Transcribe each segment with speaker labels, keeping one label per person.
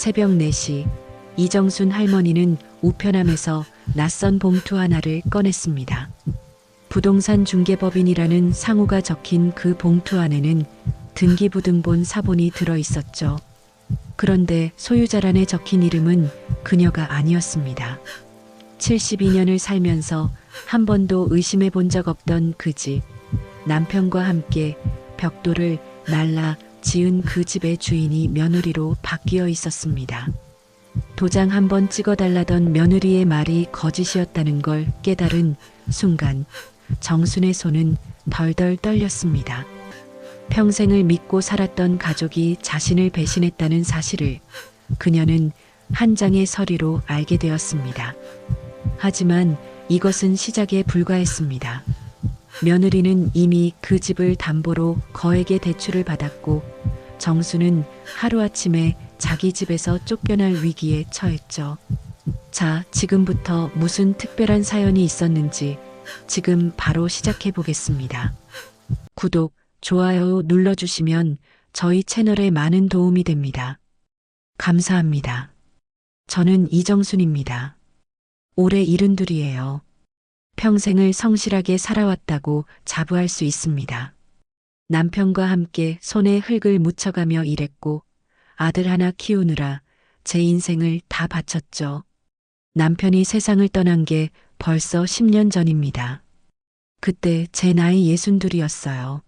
Speaker 1: 새벽 4시 이정순 할머니는 우편함에서 낯선 봉투 하나를 꺼냈습니다. 부동산 중개법인이라는 상호가 적힌 그 봉투 안에는 등기부등본 사본이 들어 있었죠. 그런데 소유자란에 적힌 이름은 그녀가 아니었습니다. 72년을 살면서 한 번도 의심해 본 적 없던 그 집, 남편과 함께 벽돌을 날라 지은 그 집의 주인이 며느리로 바뀌어 있었습니다. 도장 한번 찍어달라던 며느리의 말이 거짓이었다는 걸 깨달은 순간 정순의 손은 덜덜 떨렸습니다. 평생을 믿고 살았던 가족이 자신을 배신했다는 사실을 그녀는 한 장의 서류로 알게 되었습니다. 하지만 이것은 시작에 불과했습니다. 며느리는 이미 그 집을 담보로 거액의 대출을 받았고 정수는 하루아침에 자기 집에서 쫓겨날 위기에 처했죠. 자, 지금부터 무슨 특별한 사연이 있었는지 지금 바로 시작해 보겠습니다. 구독, 좋아요 눌러주시면 저희 채널에 많은 도움이 됩니다. 감사합니다. 저는 이정순입니다. 올해 72이에요. 평생을 성실하게 살아왔다고 자부할 수 있습니다. 남편과 함께 손에 흙을 묻혀가며 일했고 아들 하나 키우느라 제 인생을 다 바쳤죠. 남편이 세상을 떠난 게 벌써 10년 전입니다. 그때 제 나이 62이었어요.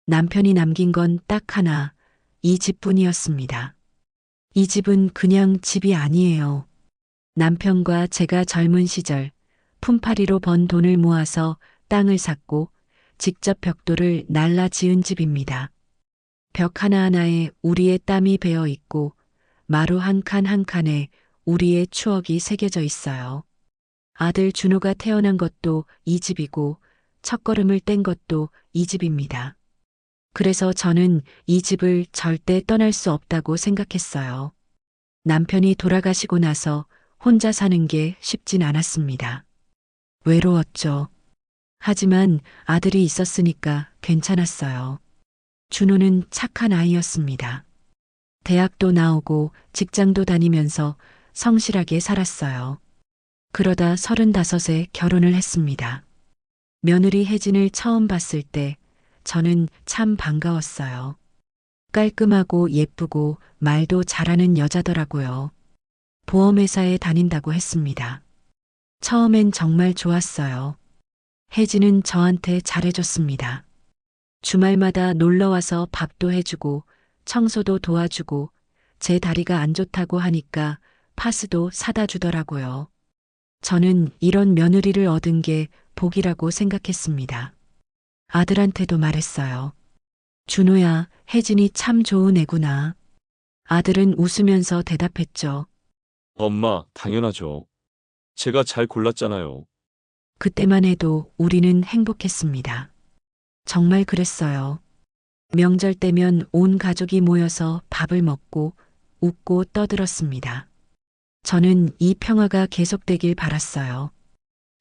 Speaker 1: 남편이 남긴 건 딱 하나, 이 집뿐이었습니다. 이 집은 그냥 집이 아니에요. 남편과 제가 젊은 시절 품팔이로 번 돈을 모아서 땅을 샀고 직접 벽돌을 날라 지은 집입니다. 벽 하나하나에 우리의 땀이 배어 있고 마루 한 칸 한 칸에 우리의 추억이 새겨져 있어요. 아들 준호가 태어난 것도 이 집이고 첫걸음을 뗀 것도 이 집입니다. 그래서 저는 이 집을 절대 떠날 수 없다고 생각했어요. 남편이 돌아가시고 나서 혼자 사는 게 쉽진 않았습니다. 외로웠죠. 하지만 아들이 있었으니까 괜찮았어요. 준호는 착한 아이였습니다. 대학도 나오고 직장도 다니면서 성실하게 살았어요. 그러다 35에 결혼을 했습니다. 며느리 혜진을 처음 봤을 때 저는 참 반가웠어요. 깔끔하고 예쁘고 말도 잘하는 여자더라고요. 보험회사에 다닌다고 했습니다. 처음엔 정말 좋았어요. 혜진은 저한테 잘해줬습니다. 주말마다 놀러와서 밥도 해주고 청소도 도와주고 제 다리가 안 좋다고 하니까 파스도 사다 주더라고요. 저는 이런 며느리를 얻은 게 복이라고 생각했습니다. 아들한테도 말했어요. 준호야, 혜진이 참 좋은 애구나. 아들은 웃으면서 대답했죠.
Speaker 2: 엄마, 당연하죠. 제가 잘 골랐잖아요.
Speaker 1: 그때만 해도 우리는 행복했습니다. 정말 그랬어요. 명절 때면 온 가족이 모여서 밥을 먹고 웃고 떠들었습니다. 저는 이 평화가 계속되길 바랐어요.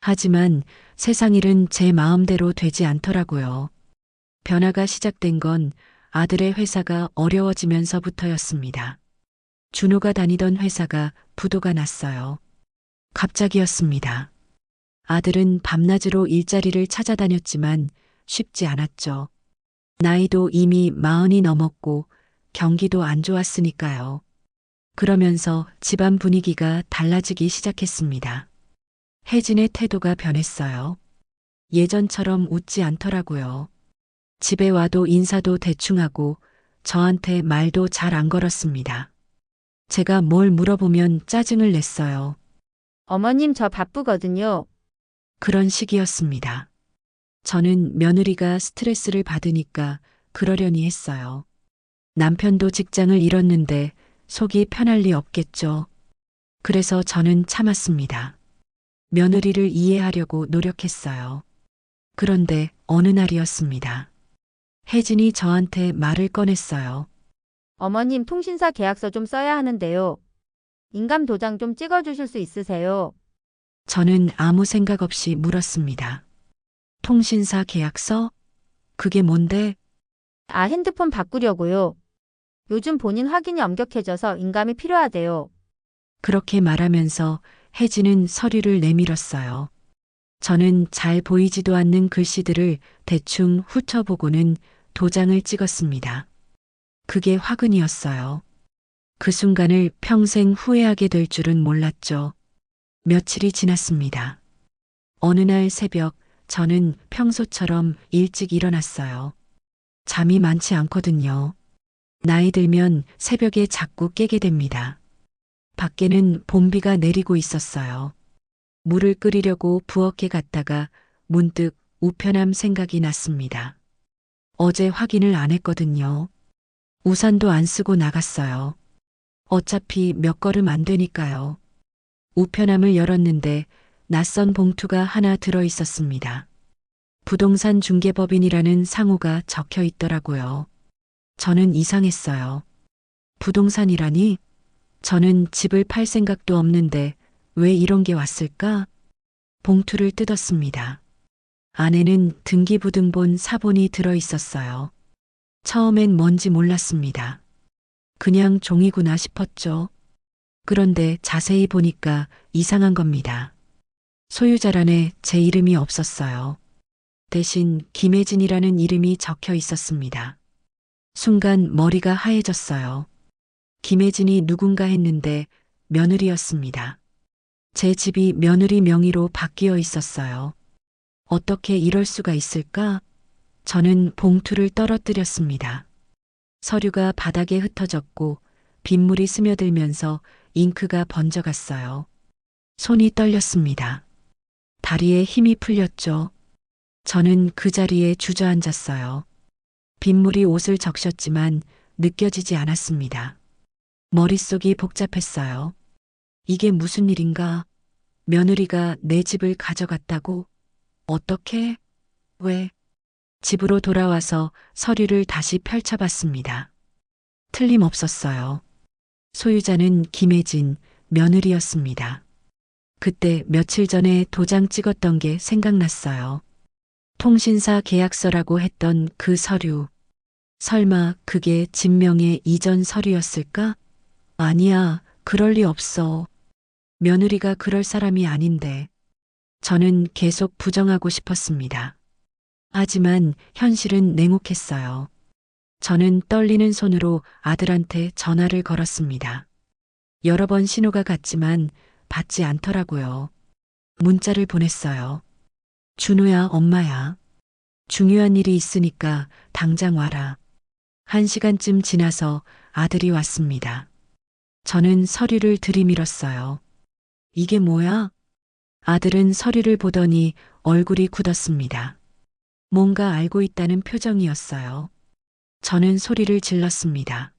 Speaker 1: 하지만 세상 일은 제 마음대로 되지 않더라고요. 변화가 시작된 건 아들의 회사가 어려워지면서부터였습니다. 준호가 다니던 회사가 부도가 났어요. 갑자기였습니다. 아들은 밤낮으로 일자리를 찾아다녔지만 쉽지 않았죠. 나이도 이미 40이 넘었고 경기도 안 좋았으니까요. 그러면서 집안 분위기가 달라지기 시작했습니다. 혜진의 태도가 변했어요. 예전처럼 웃지 않더라고요. 집에 와도 인사도 대충 하고 저한테 말도 잘 안 걸었습니다. 제가 뭘 물어보면 짜증을 냈어요.
Speaker 3: 어머님, 저 바쁘거든요.
Speaker 1: 그런 식이었습니다. 저는 며느리가 스트레스를 받으니까 그러려니 했어요. 남편도 직장을 잃었는데 속이 편할 리 없겠죠. 그래서 저는 참았습니다. 며느리를 이해하려고 노력했어요. 그런데 어느 날이었습니다. 혜진이 저한테 말을 꺼냈어요.
Speaker 3: 어머님, 통신사 계약서 좀 써야 하는데요. 인감 도장 좀 찍어주실 수 있으세요?
Speaker 1: 저는 아무 생각 없이 물었습니다. 통신사 계약서? 그게 뭔데?
Speaker 3: 아, 핸드폰 바꾸려고요. 요즘 본인 확인이 엄격해져서 인감이 필요하대요.
Speaker 1: 그렇게 말하면서 혜진은 서류를 내밀었어요. 저는 잘 보이지도 않는 글씨들을 대충 훑어보고는 도장을 찍었습니다. 그게 화근이었어요. 그 순간을 평생 후회하게 될 줄은 몰랐죠. 며칠이 지났습니다. 어느 날 새벽 저는 평소처럼 일찍 일어났어요. 잠이 많지 않거든요. 나이 들면 새벽에 자꾸 깨게 됩니다. 밖에는 봄비가 내리고 있었어요. 물을 끓이려고 부엌에 갔다가 문득 우편함 생각이 났습니다. 어제 확인을 안 했거든요. 우산도 안 쓰고 나갔어요. 어차피 몇 걸음 안 되니까요. 우편함을 열었는데 낯선 봉투가 하나 들어 있었습니다. 부동산 중개법인이라는 상호가 적혀 있더라고요. 저는 이상했어요. 부동산이라니? 저는 집을 팔 생각도 없는데 왜 이런 게 왔을까? 봉투를 뜯었습니다. 안에는 등기부등본 사본이 들어 있었어요. 처음엔 뭔지 몰랐습니다. 그냥 종이구나 싶었죠. 그런데 자세히 보니까 이상한 겁니다. 소유자란에 제 이름이 없었어요. 대신 김혜진이라는 이름이 적혀 있었습니다. 순간 머리가 하얘졌어요. 김혜진이 누군가 했는데 며느리였습니다. 제 집이 며느리 명의로 바뀌어 있었어요. 어떻게 이럴 수가 있을까? 저는 봉투를 떨어뜨렸습니다. 서류가 바닥에 흩어졌고 빗물이 스며들면서 잉크가 번져갔어요. 손이 떨렸습니다. 다리에 힘이 풀렸죠. 저는 그 자리에 주저앉았어요. 빗물이 옷을 적셨지만 느껴지지 않았습니다. 머릿속이 복잡했어요. 이게 무슨 일인가? 며느리가 내 집을 가져갔다고? 어떻게? 왜? 집으로 돌아와서 서류를 다시 펼쳐봤습니다. 틀림없었어요. 소유자는 김혜진, 며느리였습니다. 그때 며칠 전에 도장 찍었던 게 생각났어요. 통신사 계약서라고 했던 그 서류. 설마 그게 진명의 이전 서류였을까? 아니야, 그럴 리 없어. 며느리가 그럴 사람이 아닌데. 저는 계속 부정하고 싶었습니다. 하지만 현실은 냉혹했어요. 저는 떨리는 손으로 아들한테 전화를 걸었습니다. 여러 번 신호가 갔지만 받지 않더라고요. 문자를 보냈어요. 준우야, 엄마야. 중요한 일이 있으니까 당장 와라. 1시간쯤 지나서 아들이 왔습니다. 저는 서류를 들이밀었어요. 이게 뭐야? 아들은 서류를 보더니 얼굴이 굳었습니다. 뭔가 알고 있다는 표정이었어요. 저는 소리를 질렀습니다.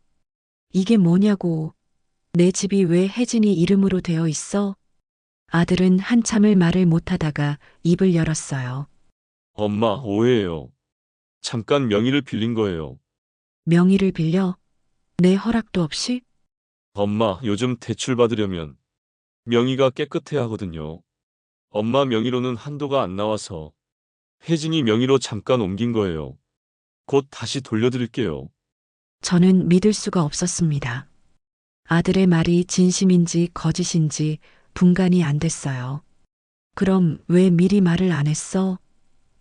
Speaker 1: 이게 뭐냐고. 내 집이 왜 혜진이 이름으로 되어 있어? 아들은 한참을 말을 못하다가 입을 열었어요.
Speaker 2: 엄마, 오해예요. 잠깐 명의를 빌린 거예요.
Speaker 1: 명의를 빌려? 내 허락도 없이?
Speaker 2: 엄마, 요즘 대출 받으려면 명의가 깨끗해야 하거든요. 엄마 명의로는 한도가 안 나와서 혜진이 명의로 잠깐 옮긴 거예요. 곧 다시 돌려드릴게요.
Speaker 1: 저는 믿을 수가 없었습니다. 아들의 말이 진심인지 거짓인지 분간이 안 됐어요. 그럼 왜 미리 말을 안 했어?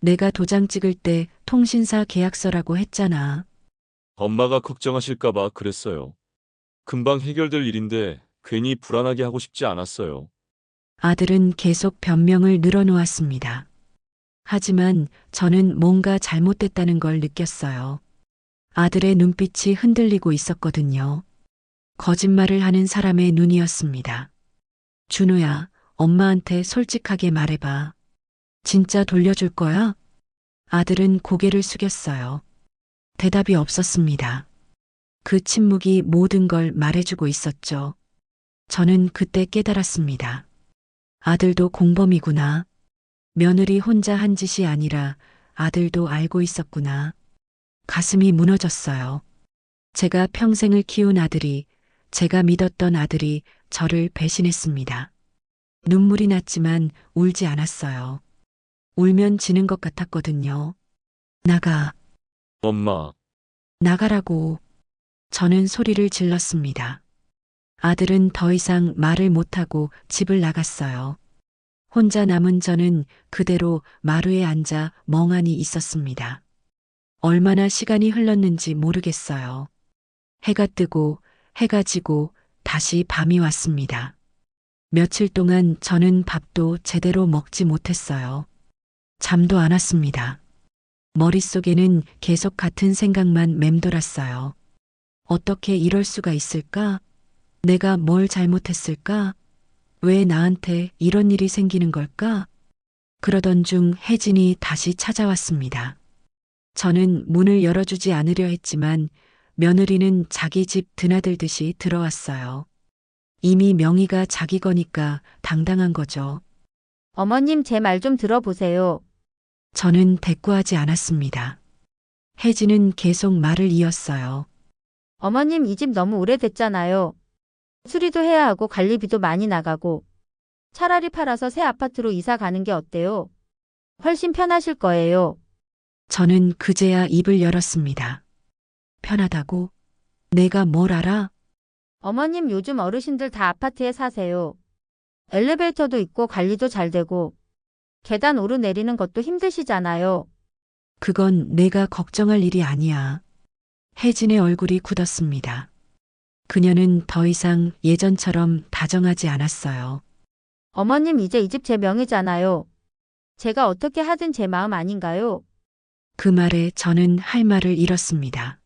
Speaker 1: 내가 도장 찍을 때 통신사 계약서라고 했잖아.
Speaker 2: 엄마가 걱정하실까봐 그랬어요. 금방 해결될 일인데 괜히 불안하게 하고 싶지 않았어요.
Speaker 1: 아들은 계속 변명을 늘어놓았습니다. 하지만 저는 뭔가 잘못됐다는 걸 느꼈어요. 아들의 눈빛이 흔들리고 있었거든요. 거짓말을 하는 사람의 눈이었습니다. 준우야, 엄마한테 솔직하게 말해봐. 진짜 돌려줄 거야? 아들은 고개를 숙였어요. 대답이 없었습니다. 그 침묵이 모든 걸 말해주고 있었죠. 저는 그때 깨달았습니다. 아들도 공범이구나. 며느리 혼자 한 짓이 아니라 아들도 알고 있었구나. 가슴이 무너졌어요. 제가 평생을 키운 아들이, 제가 믿었던 아들이 저를 배신했습니다. 눈물이 났지만 울지 않았어요. 울면 지는 것 같았거든요. 나가,
Speaker 2: 엄마,
Speaker 1: 나가라고. 저는 소리를 질렀습니다. 아들은 더 이상 말을 못하고 집을 나갔어요. 혼자 남은 저는 그대로 마루에 앉아 멍하니 있었습니다. 얼마나 시간이 흘렀는지 모르겠어요. 해가 뜨고 해가 지고 다시 밤이 왔습니다. 며칠 동안 저는 밥도 제대로 먹지 못했어요. 잠도 안 왔습니다. 머릿속에는 계속 같은 생각만 맴돌았어요. 어떻게 이럴 수가 있을까? 내가 뭘 잘못했을까? 왜 나한테 이런 일이 생기는 걸까? 그러던 중 혜진이 다시 찾아왔습니다. 저는 문을 열어주지 않으려 했지만 며느리는 자기 집 드나들듯이 들어왔어요. 이미 명의가 자기 거니까 당당한 거죠.
Speaker 3: 어머님 제 말 좀 들어보세요.
Speaker 1: 저는 대꾸하지 않았습니다. 혜진은 계속 말을 이었어요.
Speaker 3: 어머님 이 집 너무 오래됐잖아요. 수리도 해야 하고 관리비도 많이 나가고. 차라리 팔아서 새 아파트로 이사 가는 게 어때요? 훨씬 편하실 거예요.
Speaker 1: 저는 그제야 입을 열었습니다. 편하다고? 내가 뭘 알아?
Speaker 3: 어머님 요즘 어르신들 다 아파트에 사세요. 엘리베이터도 있고 관리도 잘 되고. 계단 오르내리는 것도 힘드시잖아요.
Speaker 1: 그건 내가 걱정할 일이 아니야. 혜진의 얼굴이 굳었습니다. 그녀는 더 이상 예전처럼 다정하지 않았어요.
Speaker 3: 어머님 이제 이 집 제 명의잖아요. 제가 어떻게 하든 제 마음 아닌가요?
Speaker 1: 그 말에 저는 할 말을 잃었습니다.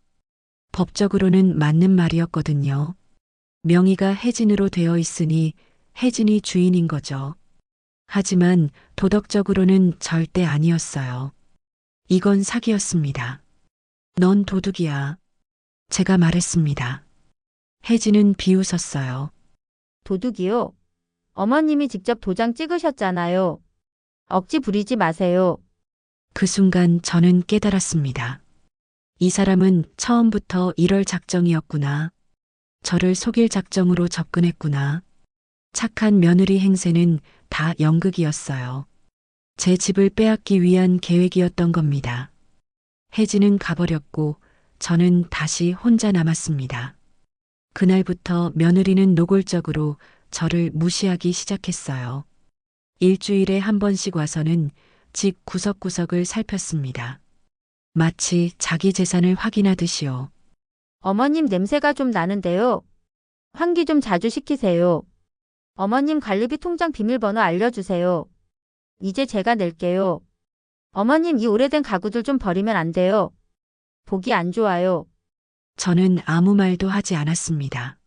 Speaker 1: 법적으로는 맞는 말이었거든요. 명의가 혜진으로 되어 있으니 혜진이 주인인 거죠. 하지만 도덕적으로는 절대 아니었어요. 이건 사기였습니다. 넌 도둑이야. 제가 말했습니다. 혜진은 비웃었어요.
Speaker 3: 도둑이요? 어머님이 직접 도장 찍으셨잖아요. 억지 부리지 마세요.
Speaker 1: 그 순간 저는 깨달았습니다. 이 사람은 처음부터 이럴 작정이었구나. 저를 속일 작정으로 접근했구나. 착한 며느리 행세는 다 연극이었어요. 제 집을 빼앗기 위한 계획이었던 겁니다. 혜진은 가버렸고 저는 다시 혼자 남았습니다. 그날부터 며느리는 노골적으로 저를 무시하기 시작했어요. 일주일에 한 번씩 와서는 집 구석구석을 살폈습니다. 마치 자기 재산을 확인하듯이요.
Speaker 3: 어머님 냄새가 좀 나는데요. 환기 좀 자주 시키세요. 어머님 관리비 통장 비밀번호 알려주세요. 이제 제가 낼게요. 어머님 이 오래된 가구들 좀 버리면 안 돼요. 보기 안 좋아요.
Speaker 1: 저는 아무 말도 하지 않았습니다.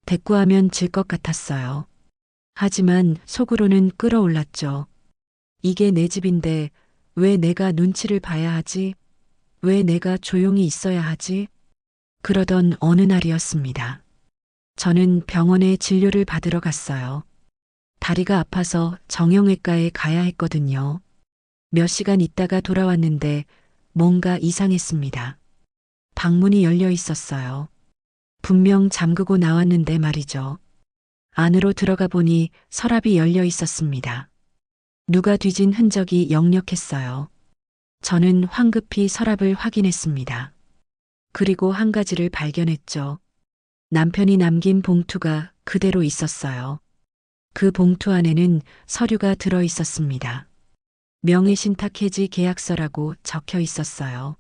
Speaker 1: 대꾸하면 질 것 같았어요. 하지만 속으로는 끌어올랐죠. 이게 내 집인데 왜 내가 눈치를 봐야 하지? 왜 내가 조용히 있어야 하지? 그러던 어느 날이었습니다. 저는 병원에 진료를 받으러 갔어요. 다리가 아파서 정형외과에 가야 했거든요. 몇 시간 있다가 돌아왔는데 뭔가 이상했습니다. 방문이 열려 있었어요. 분명 잠그고 나왔는데 말이죠. 안으로 들어가 보니 서랍이 열려 있었습니다. 누가 뒤진 흔적이 역력했어요. 저는 황급히 서랍을 확인했습니다. 그리고 한 가지를 발견했죠. 남편이 남긴 봉투가 그대로 있었어요. 그 봉투 안에는 서류가 들어 있었습니다. 명의신탁해지 계약서라고 적혀 있었어요.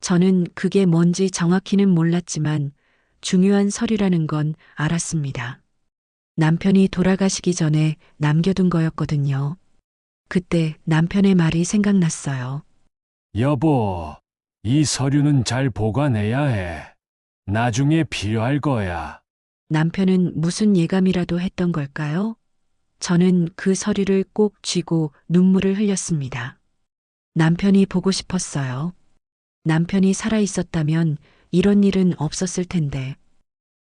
Speaker 1: 저는 그게 뭔지 정확히는 몰랐지만 중요한 서류라는 건 알았습니다. 남편이 돌아가시기 전에 남겨둔 거였거든요. 그때 남편의 말이 생각났어요.
Speaker 4: 여보, 이 서류는 잘 보관해야 해. 나중에 필요할 거야.
Speaker 1: 남편은 무슨 예감이라도 했던 걸까요? 저는 그 서류를 꼭 쥐고 눈물을 흘렸습니다. 남편이 보고 싶었어요. 남편이 살아 있었다면 이런 일은 없었을 텐데.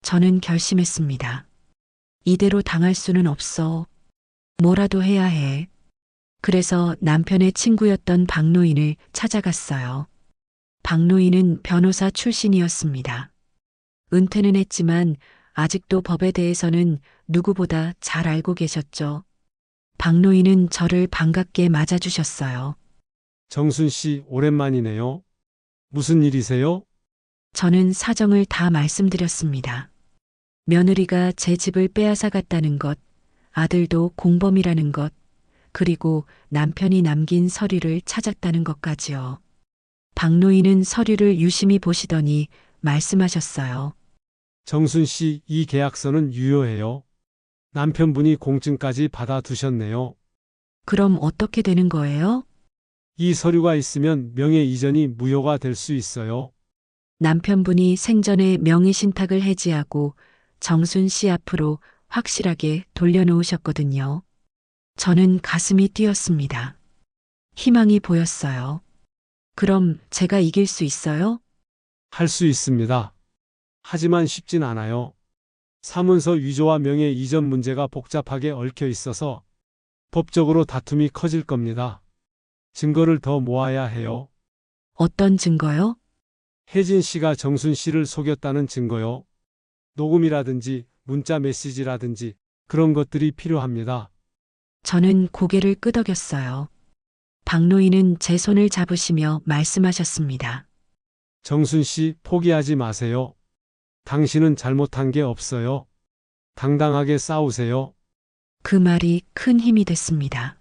Speaker 1: 저는 결심했습니다. 이대로 당할 수는 없어. 뭐라도 해야 해. 그래서 남편의 친구였던 박노인을 찾아갔어요. 박노인은 변호사 출신이었습니다. 은퇴는 했지만 아직도 법에 대해서는 누구보다 잘 알고 계셨죠. 박노인은 저를 반갑게 맞아주셨어요.
Speaker 5: 정순 씨, 오랜만이네요. 무슨 일이세요?
Speaker 1: 저는 사정을 다 말씀드렸습니다. 며느리가 제 집을 빼앗아 갔다는 것, 아들도 공범이라는 것, 그리고 남편이 남긴 서류를 찾았다는 것까지요. 박 노인은 서류를 유심히 보시더니 말씀하셨어요.
Speaker 5: 정순 씨, 이 계약서는 유효해요. 남편분이 공증까지 받아두셨네요.
Speaker 1: 그럼 어떻게 되는 거예요?
Speaker 5: 이 서류가 있으면 명예 이전이 무효가 될 수 있어요.
Speaker 1: 남편분이 생전에 명의 신탁을 해지하고 정순 씨 앞으로 확실하게 돌려놓으셨거든요. 저는 가슴이 뛰었습니다. 희망이 보였어요. 그럼 제가 이길 수 있어요?
Speaker 5: 할 수 있습니다. 하지만 쉽진 않아요. 사문서 위조와 명예 이전 문제가 복잡하게 얽혀 있어서 법적으로 다툼이 커질 겁니다. 증거를 더 모아야 해요.
Speaker 1: 어떤 증거요?
Speaker 5: 혜진 씨가 정순 씨를 속였다는 증거요. 녹음이라든지 문자 메시지라든지 그런 것들이 필요합니다.
Speaker 1: 저는 고개를 끄덕였어요. 박 노인은 제 손을 잡으시며 말씀하셨습니다.
Speaker 5: 정순 씨, 포기하지 마세요. 당신은 잘못한 게 없어요. 당당하게 싸우세요.
Speaker 1: 그 말이 큰 힘이 됐습니다.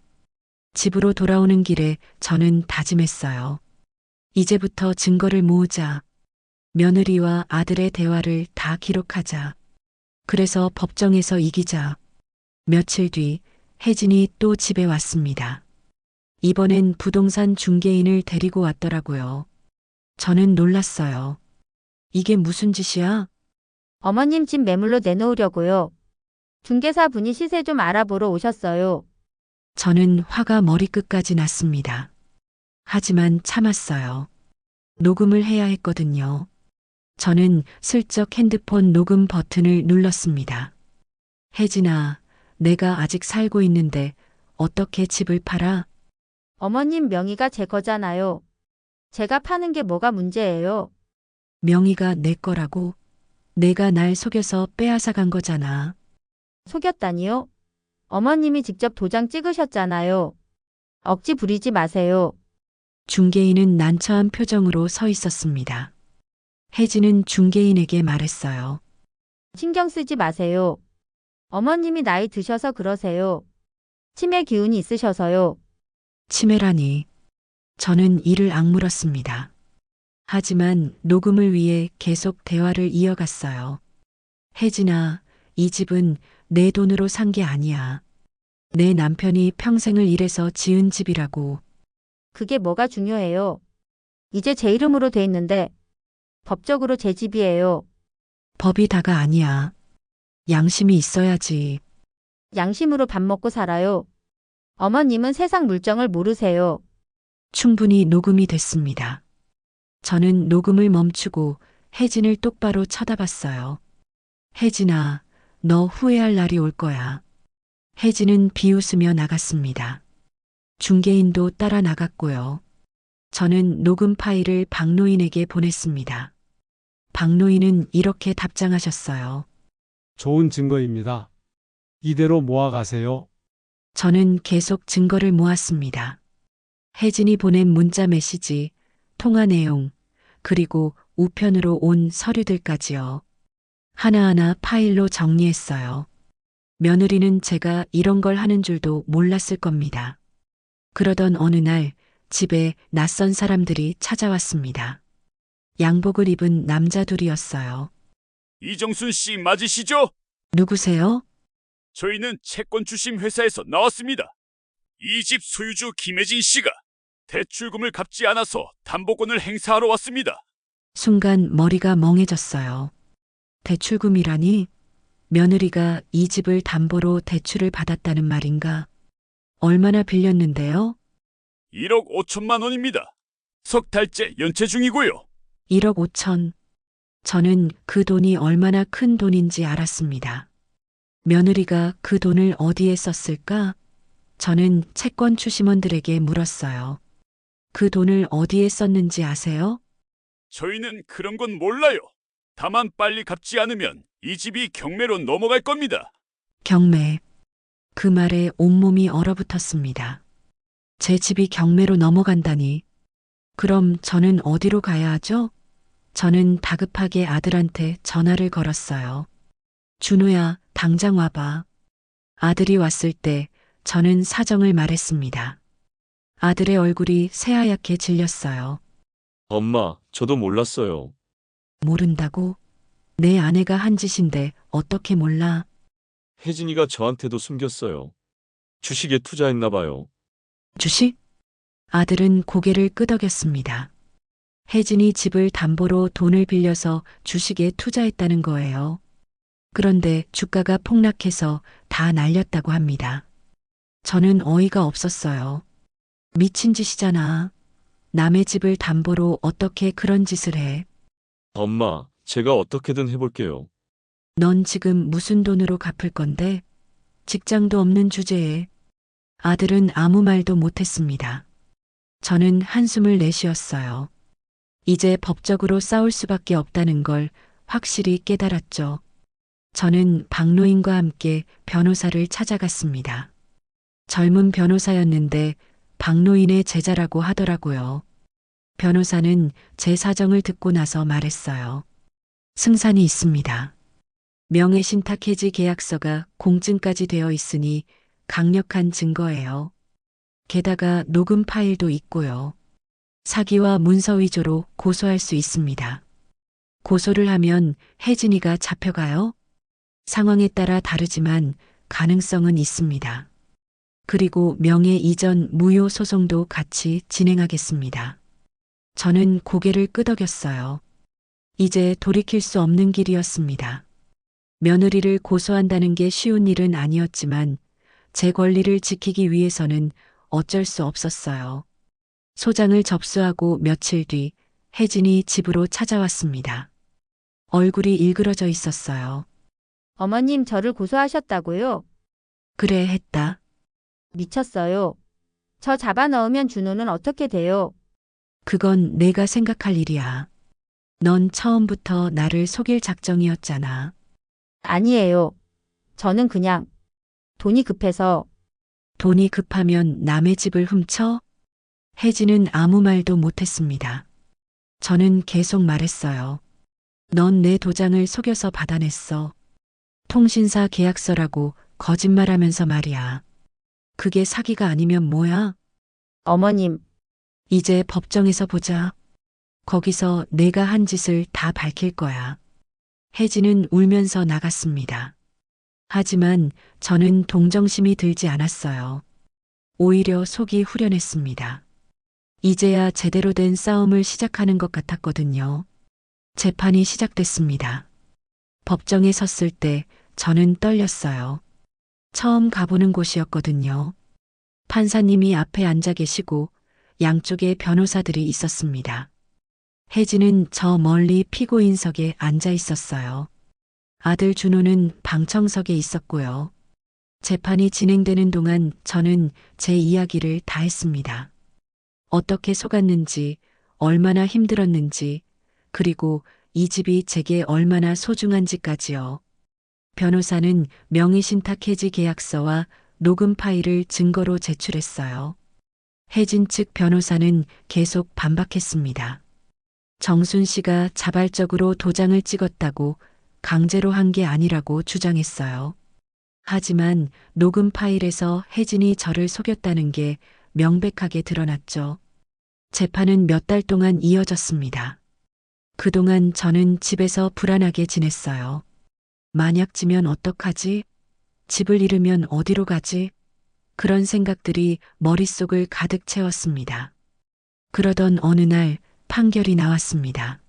Speaker 1: 집으로 돌아오는 길에 저는 다짐했어요. 이제부터 증거를 모으자. 며느리와 아들의 대화를 다 기록하자. 그래서 법정에서 이기자. 며칠 뒤 혜진이 또 집에 왔습니다. 이번엔 부동산 중개인을 데리고 왔더라고요. 저는 놀랐어요. 이게 무슨 짓이야?
Speaker 3: 어머님 집 매물로 내놓으려고요. 중개사 분이 시세 좀 알아보러 오셨어요.
Speaker 1: 저는 화가 머리끝까지 났습니다. 하지만 참았어요. 녹음을 해야 했거든요. 저는 슬쩍 핸드폰 녹음 버튼을 눌렀습니다. 혜진아, 내가 아직 살고 있는데 어떻게 집을 팔아?
Speaker 3: 어머님 명의가 제 거잖아요. 제가 파는 게 뭐가 문제예요?
Speaker 1: 명의가 내 거라고? 내가 날 속여서 빼앗아 간 거잖아.
Speaker 3: 속였다니요? 어머님이 직접 도장 찍으셨잖아요. 억지 부리지 마세요.
Speaker 1: 중개인은 난처한 표정으로 서 있었습니다. 혜진은 중개인에게 말했어요.
Speaker 3: 신경 쓰지 마세요. 어머님이 나이 드셔서 그러세요. 치매 기운이 있으셔서요.
Speaker 1: 치매라니. 저는 이를 악물었습니다. 하지만 녹음을 위해 계속 대화를 이어갔어요. 혜진아, 이 집은 내 돈으로 산 게 아니야. 내 남편이 평생을 일해서 지은 집이라고.
Speaker 3: 그게 뭐가 중요해요? 이제 제 이름으로 돼 있는데 법적으로 제 집이에요.
Speaker 1: 법이 다가 아니야. 양심이 있어야지.
Speaker 3: 양심으로 밥 먹고 살아요. 어머님은 세상 물정을 모르세요.
Speaker 1: 충분히 녹음이 됐습니다. 저는 녹음을 멈추고 혜진을 똑바로 쳐다봤어요. 혜진아, 너 후회할 날이 올 거야. 혜진은 비웃으며 나갔습니다. 중개인도 따라 나갔고요. 저는 녹음 파일을 박노인에게 보냈습니다. 박노인은 이렇게 답장하셨어요.
Speaker 5: 좋은 증거입니다. 이대로 모아가세요.
Speaker 1: 저는 계속 증거를 모았습니다. 혜진이 보낸 문자 메시지, 통화 내용, 그리고 우편으로 온 서류들까지요. 하나하나 파일로 정리했어요. 며느리는 제가 이런 걸 하는 줄도 몰랐을 겁니다. 그러던 어느 날 집에 낯선 사람들이 찾아왔습니다. 양복을 입은 남자 둘이었어요.
Speaker 6: 이정순 씨 맞으시죠?
Speaker 1: 누구세요?
Speaker 6: 저희는 채권 주심 회사에서 나왔습니다. 이 집 소유주 김혜진 씨가 대출금을 갚지 않아서 담보권을 행사하러 왔습니다.
Speaker 1: 순간 머리가 멍해졌어요. 대출금이라니? 며느리가 이 집을 담보로 대출을 받았다는 말인가? 얼마나 빌렸는데요?
Speaker 6: 1억 5천만 원입니다. 석 달째 연체 중이고요.
Speaker 1: 1억 5천. 저는 그 돈이 얼마나 큰 돈인지 알았습니다. 며느리가 그 돈을 어디에 썼을까? 저는 채권 추심원들에게 물었어요. 그 돈을 어디에 썼는지 아세요?
Speaker 6: 저희는 그런 건 몰라요. 다만 빨리 갚지 않으면 이 집이 경매로 넘어갈 겁니다.
Speaker 1: 경매. 그 말에 온몸이 얼어붙었습니다. 제 집이 경매로 넘어간다니. 그럼 저는 어디로 가야 하죠? 저는 다급하게 아들한테 전화를 걸었어요. 준호야, 당장 와봐. 아들이 왔을 때 저는 사정을 말했습니다. 아들의 얼굴이 새하얗게 질렸어요.
Speaker 2: 엄마, 저도 몰랐어요.
Speaker 1: 모른다고? 내 아내가 한 짓인데 어떻게 몰라?
Speaker 2: 혜진이가 저한테도 숨겼어요. 주식에 투자했나 봐요.
Speaker 1: 주식? 아들은 고개를 끄덕였습니다. 혜진이 집을 담보로 돈을 빌려서 주식에 투자했다는 거예요. 그런데 주가가 폭락해서 다 날렸다고 합니다. 저는 어이가 없었어요. 미친 짓이잖아. 남의 집을 담보로 어떻게 그런 짓을 해?
Speaker 2: 엄마, 제가 어떻게든 해볼게요.
Speaker 1: 넌 지금 무슨 돈으로 갚을 건데? 직장도 없는 주제에. 아들은 아무 말도 못했습니다. 저는 한숨을 내쉬었어요. 이제 법적으로 싸울 수밖에 없다는 걸 확실히 깨달았죠. 저는 박노인과 함께 변호사를 찾아갔습니다. 젊은 변호사였는데 박노인의 제자라고 하더라고요. 변호사는 제 사정을 듣고 나서 말했어요. 승산이 있습니다. 명예신탁 해지 계약서가 공증까지 되어 있으니 강력한 증거예요. 게다가 녹음 파일도 있고요. 사기와 문서 위조로 고소할 수 있습니다. 고소를 하면 혜진이가 잡혀가요? 상황에 따라 다르지만 가능성은 있습니다. 그리고 명예 이전 무효 소송도 같이 진행하겠습니다. 저는 고개를 끄덕였어요. 이제 돌이킬 수 없는 길이었습니다. 며느리를 고소한다는 게 쉬운 일은 아니었지만 제 권리를 지키기 위해서는 어쩔 수 없었어요. 소장을 접수하고 며칠 뒤 혜진이 집으로 찾아왔습니다. 얼굴이 일그러져 있었어요.
Speaker 3: 어머님 저를 고소하셨다고요?
Speaker 1: 그래 했다.
Speaker 3: 미쳤어요. 저 잡아넣으면 준호는 어떻게 돼요?
Speaker 1: 그건 내가 생각할 일이야. 넌 처음부터 나를 속일 작정이었잖아.
Speaker 3: 아니에요. 저는 그냥 돈이 급해서.
Speaker 1: 돈이 급하면 남의 집을 훔쳐? 혜진은 아무 말도 못했습니다. 저는 계속 말했어요. 넌 내 도장을 속여서 받아냈어. 통신사 계약서라고 거짓말하면서 말이야. 그게 사기가 아니면 뭐야?
Speaker 3: 어머님,
Speaker 1: 이제 법정에서 보자. 거기서 내가 한 짓을 다 밝힐 거야. 혜진은 울면서 나갔습니다. 하지만 저는 동정심이 들지 않았어요. 오히려 속이 후련했습니다. 이제야 제대로 된 싸움을 시작하는 것 같았거든요. 재판이 시작됐습니다. 법정에 섰을 때 저는 떨렸어요. 처음 가보는 곳이었거든요. 판사님이 앞에 앉아 계시고 양쪽에 변호사들이 있었습니다. 혜진은 저 멀리 피고인석에 앉아 있었어요. 아들 준호는 방청석에 있었고요. 재판이 진행되는 동안 저는 제 이야기를 다 했습니다. 어떻게 속았는지, 얼마나 힘들었는지, 그리고 이 집이 제게 얼마나 소중한지까지요. 변호사는 명의신탁 해지 계약서와 녹음 파일을 증거로 제출했어요. 혜진 측 변호사는 계속 반박했습니다. 정순 씨가 자발적으로 도장을 찍었다고 강제로 한 게 아니라고 주장했어요. 하지만 녹음 파일에서 혜진이 저를 속였다는 게 명백하게 드러났죠. 재판은 몇 달 동안 이어졌습니다. 그동안 저는 집에서 불안하게 지냈어요. 만약 지면 어떡하지? 집을 잃으면 어디로 가지? 그런 생각들이 머릿속을 가득 채웠습니다. 그러던 어느 날 판결이 나왔습니다.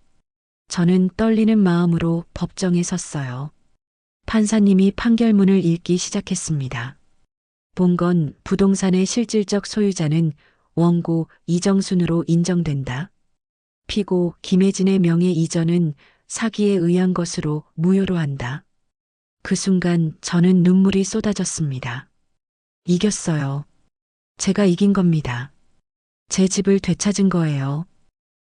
Speaker 1: 저는 떨리는 마음으로 법정에 섰어요. 판사님이 판결문을 읽기 시작했습니다. 본 건 부동산의 실질적 소유자는 원고 이정순으로 인정된다. 피고 김혜진의 명예 이전은 사기에 의한 것으로 무효로 한다. 그 순간 저는 눈물이 쏟아졌습니다. 이겼어요. 제가 이긴 겁니다. 제 집을 되찾은 거예요.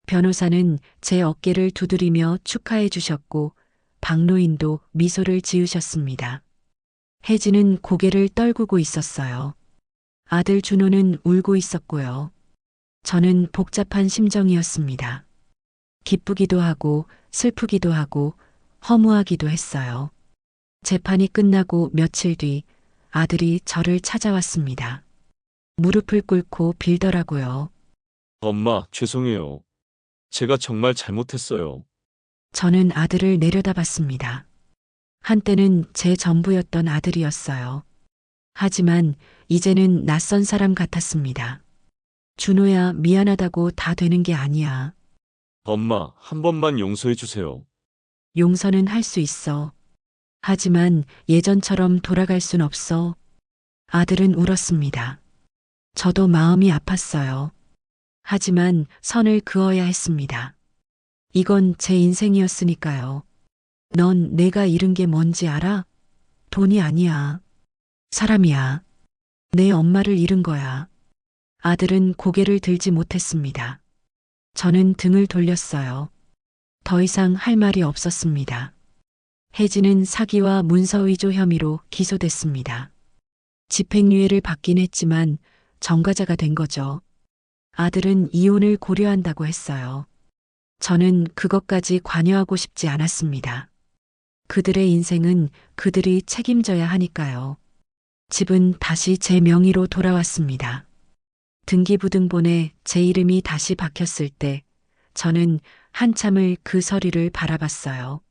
Speaker 1: 변호사는 제 어깨를 두드리며 축하해 주셨고 박노인도 미소를 지으셨습니다. 혜진은 고개를 떨구고 있었어요. 아들 준호는 울고 있었고요. 저는 복잡한 심정이었습니다. 기쁘기도 하고 슬프기도 하고 허무하기도 했어요. 재판이 끝나고 며칠 뒤 아들이 저를 찾아왔습니다. 무릎을 꿇고 빌더라고요.
Speaker 2: 엄마, 죄송해요. 제가 정말 잘못했어요.
Speaker 1: 저는 아들을 내려다봤습니다. 한때는 제 전부였던 아들이었어요. 하지만 이제는 낯선 사람 같았습니다. 준호야, 미안하다고 다 되는 게 아니야.
Speaker 2: 엄마, 한 번만 용서해 주세요.
Speaker 1: 용서는 할 수 있어. 하지만 예전처럼 돌아갈 순 없어. 아들은 울었습니다. 저도 마음이 아팠어요. 하지만 선을 그어야 했습니다. 이건 제 인생이었으니까요. 넌 내가 잃은 게 뭔지 알아? 돈이 아니야. 사람이야. 내 엄마를 잃은 거야. 아들은 고개를 들지 못했습니다. 저는 등을 돌렸어요. 더 이상 할 말이 없었습니다. 혜진은 사기와 문서위조 혐의로 기소됐습니다. 집행유예를 받긴 했지만 전과자가 된 거죠. 아들은 이혼을 고려한다고 했어요. 저는 그것까지 관여하고 싶지 않았습니다. 그들의 인생은 그들이 책임져야 하니까요. 집은 다시 제 명의로 돌아왔습니다. 등기부등본에 제 이름이 다시 박혔을 때 저는 한참을 그 서류를 바라봤어요.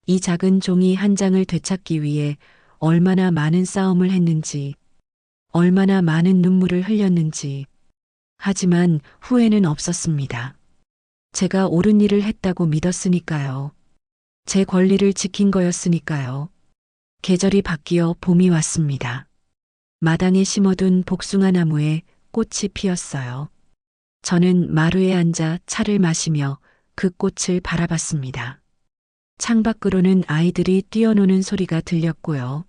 Speaker 1: 이 작은 종이 한 장을 되찾기 위해 얼마나 많은 싸움을 했는지, 얼마나 많은 눈물을 흘렸는지. 하지만 후회는 없었습니다. 제가 옳은 일을 했다고 믿었으니까요. 제 권리를 지킨 거였으니까요. 계절이 바뀌어 봄이 왔습니다. 마당에 심어둔 복숭아 나무에 꽃이 피었어요. 저는 마루에 앉아 차를 마시며 그 꽃을 바라봤습니다. 창밖으로는 아이들이 뛰어노는 소리가 들렸고요.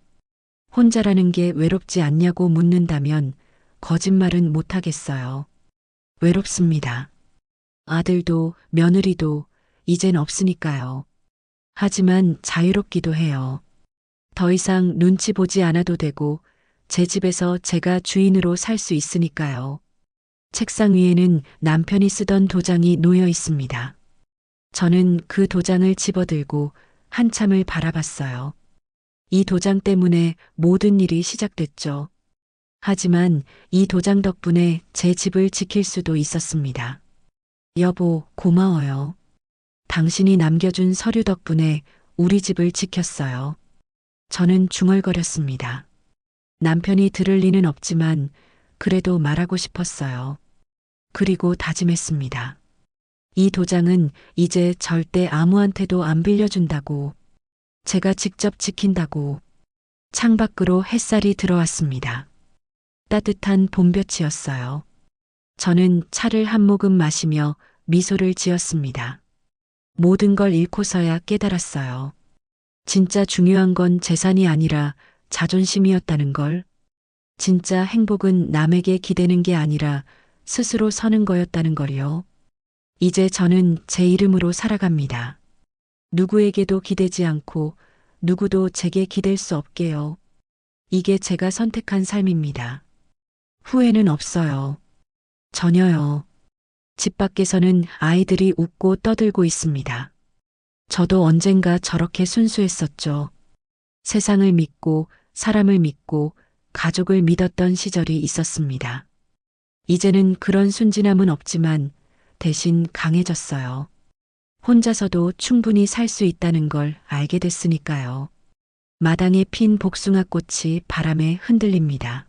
Speaker 1: 혼자라는 게 외롭지 않냐고 묻는다면 거짓말은 못하겠어요. 외롭습니다. 아들도 며느리도 이젠 없으니까요. 하지만 자유롭기도 해요. 더 이상 눈치 보지 않아도 되고 제 집에서 제가 주인으로 살 수 있으니까요. 책상 위에는 남편이 쓰던 도장이 놓여 있습니다. 저는 그 도장을 집어들고 한참을 바라봤어요. 이 도장 때문에 모든 일이 시작됐죠. 하지만 이 도장 덕분에 제 집을 지킬 수도 있었습니다. 여보, 고마워요. 당신이 남겨준 서류 덕분에 우리 집을 지켰어요. 저는 중얼거렸습니다. 남편이 들을 리는 없지만 그래도 말하고 싶었어요. 그리고 다짐했습니다. 이 도장은 이제 절대 아무한테도 안 빌려준다고. 제가 직접 지킨다고. 창밖으로 햇살이 들어왔습니다. 따뜻한 봄볕이었어요. 저는 차를 한 모금 마시며 미소를 지었습니다. 모든 걸 잃고서야 깨달았어요. 진짜 중요한 건 재산이 아니라 자존심이었다는 걸. 진짜 행복은 남에게 기대는 게 아니라 스스로 서는 거였다는 걸요. 이제 저는 제 이름으로 살아갑니다. 누구에게도 기대지 않고 누구도 제게 기댈 수 없게요. 이게 제가 선택한 삶입니다. 후회는 없어요. 전혀요. 집 밖에서는 아이들이 웃고 떠들고 있습니다. 저도 언젠가 저렇게 순수했었죠. 세상을 믿고 사람을 믿고 가족을 믿었던 시절이 있었습니다. 이제는 그런 순진함은 없지만 대신 강해졌어요. 혼자서도 충분히 살 수 있다는 걸 알게 됐으니까요. 마당에 핀 복숭아 꽃이 바람에 흔들립니다.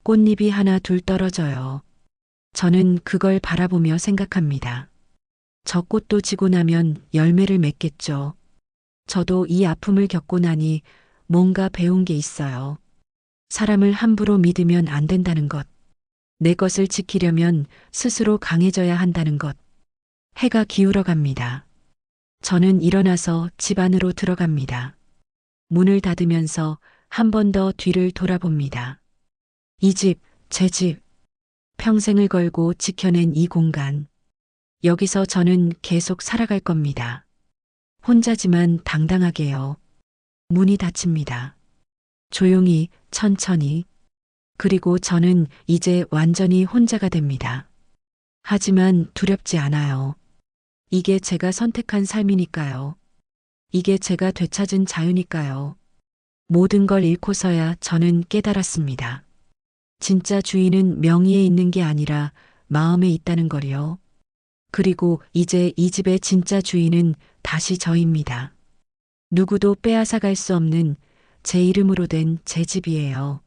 Speaker 1: 꽃잎이 하나 둘 떨어져요. 저는 그걸 바라보며 생각합니다. 저 꽃도 지고 나면 열매를 맺겠죠. 저도 이 아픔을 겪고 나니 뭔가 배운 게 있어요. 사람을 함부로 믿으면 안 된다는 것. 내 것을 지키려면 스스로 강해져야 한다는 것. 해가 기울어 갑니다. 저는 일어나서 집 안으로 들어갑니다. 문을 닫으면서 한 번 더 뒤를 돌아봅니다. 이 집, 제 집. 평생을 걸고 지켜낸 이 공간. 여기서 저는 계속 살아갈 겁니다. 혼자지만 당당하게요. 문이 닫힙니다. 조용히, 천천히. 그리고 저는 이제 완전히 혼자가 됩니다. 하지만 두렵지 않아요. 이게 제가 선택한 삶이니까요. 이게 제가 되찾은 자유니까요. 모든 걸 잃고서야 저는 깨달았습니다. 진짜 주인은 명의에 있는 게 아니라 마음에 있다는 거리요. 그리고 이제 이 집의 진짜 주인은 다시 저입니다. 누구도 빼앗아갈 수 없는 제 이름으로 된 제 집이에요.